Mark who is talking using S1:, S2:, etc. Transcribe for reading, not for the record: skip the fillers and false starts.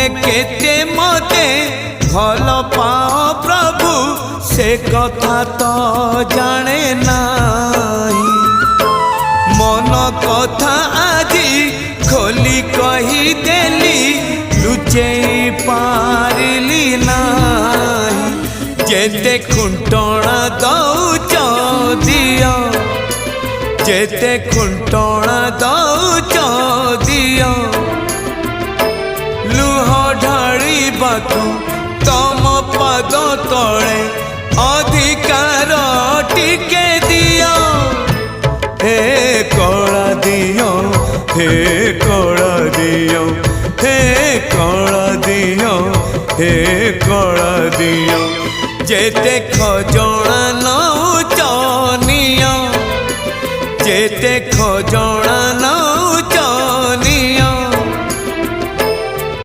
S1: तुमे केते मते भल पाओ प्रभु से कथा तो जाने नाही। मन कथा आजी खोली कही देली लुचे पारिली नाही। जेते खुंटणा दौच दियो जेते खुंटणा दौच दियो लुह ढाळिबाकू तम पद तले अधिकार टिके दियो। हे कला दियो हे कला दियो हे कला दियो हे कला दियो। जेते खजण